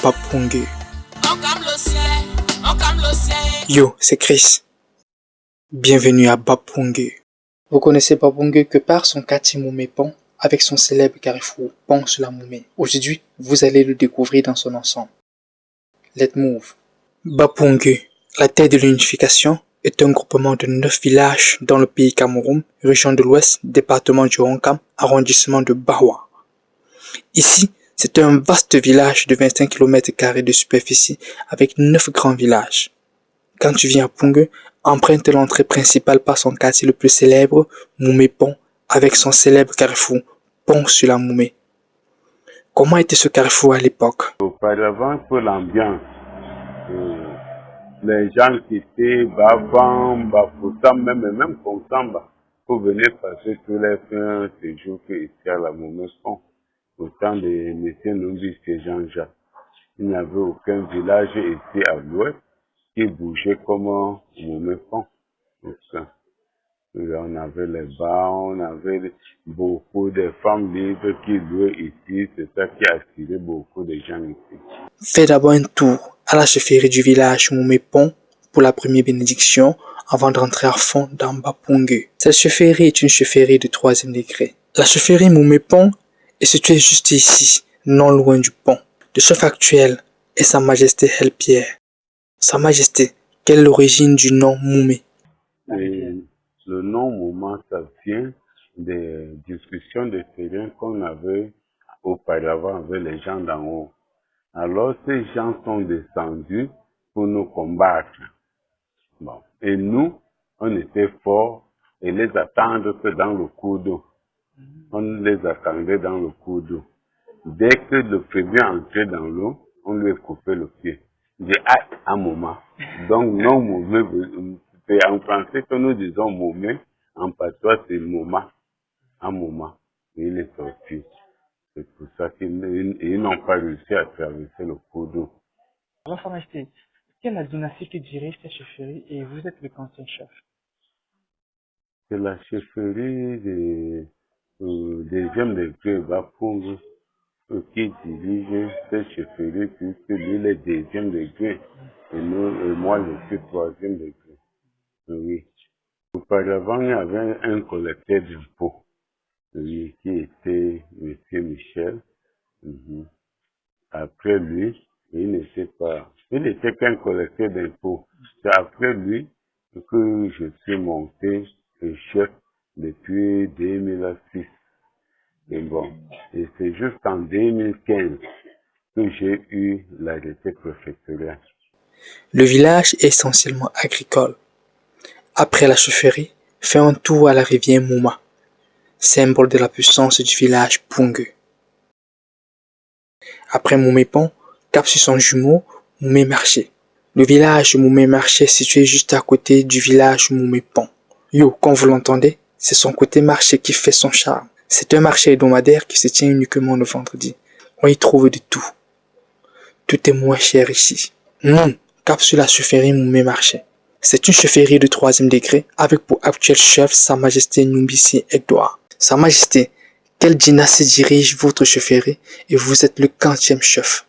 Bapungé. Yo, c'est Chris. Bienvenue à Bapungé. Vous connaissez Bapungé que par son quartier Moumé-Pont, avec son célèbre carrefour Pont sur la Moumé. Aujourd'hui, vous allez le découvrir dans son ensemble. Let's move. Bapungé, la terre de l'unification, est un groupement de 9 villages dans le pays Cameroun, région de l'Ouest, département du Ronkam, arrondissement de Bawa. Ici, c'est un vaste village de 25 km² de superficie avec 9 grands villages. Quand tu viens à Pungé, emprunte l'entrée principale par son quartier le plus célèbre, Moumé-Pont, avec son célèbre carrefour Pont sur la Moumé. Comment était ce carrefour à l'époque? Auparavant, pour l'ambiance, les gens qui étaient bavants, bafoussants, même Konsamba, pour venir passer tous les fins de séjour ici à la Moumé-Pont, au temps de M. Numbis et Jean-Jacques. Il n'y avait aucun village ici à l'ouest qui bougeait comme Moumé-Pont. On avait les bars, on avait beaucoup de femmes libres qui louaient ici. C'est ça qui a attiré beaucoup de gens ici. Fais d'abord un tour à la chefferie du village Moumé-Pont pour la première bénédiction avant de rentrer à fond dans Bapungé. Cette chefferie est une chefferie de 3e degré. La chefferie Moumé-Pont est située juste ici, non loin du pont. Le chef actuel est Sa Majesté El Pierre. Sa Majesté, quelle est l'origine du nom Moumé? Le nom Mouma, ça vient des discussions de terrain qu'on avait auparavant avec les gens d'en haut. Alors, ces gens sont descendus pour nous combattre. Bon. Et nous, on était forts et les attendre que dans le cours d'eau. On les attendait dans le cours d'eau. Dès que le premier entrait dans l'eau, on lui coupait le pied. Il dit, ah, un moment. Donc, non, Moumé, c'est en français que nous disons Moumé, en patois c'est Mouma. Un moment. Et il est sorti. C'est pour ça qu'ils n'ont pas réussi à traverser le cours d'eau. Alors, Sa Majesté, quelle est la dynastie qui dirige cette chefferie et vous êtes le quantième chef? C'est la chefferie des deuxième degré Bapungé qui dirige cette chefferie puisque lui est deuxième degré et moi je suis 3e degré. Oui. Auparavant, il y avait un collecteur d'impôts, oui, qui était M. Michel. Après lui, il n'était qu'un collecteur d'impôts. C'est après lui que je suis monté chef depuis 2006. Et bon, et c'est juste en 2015 que j'ai eu l'arrêté préfectorale. Le village est essentiellement agricole. Après la chefferie, fais un tour à la rivière Mouma, symbole de la puissance du village Pungé. Après Moumé-Pont, cap sur son jumeau, Moumé-Marché. Le village Moumé-Marché est situé juste à côté du village Moumé-Pont. Yo, comme vous l'entendez, c'est son côté marché qui fait son charme. C'est un marché hebdomadaire qui se tient uniquement le vendredi. On y trouve de tout. Tout est moins cher ici. Cap sur la chefferie Moumé-Marché. C'est une chefferie de 3e degré avec pour actuel chef Sa Majesté Numbisi Edouard. Sa Majesté, quelle dynastie dirige votre chefferie et vous êtes le quantième chef?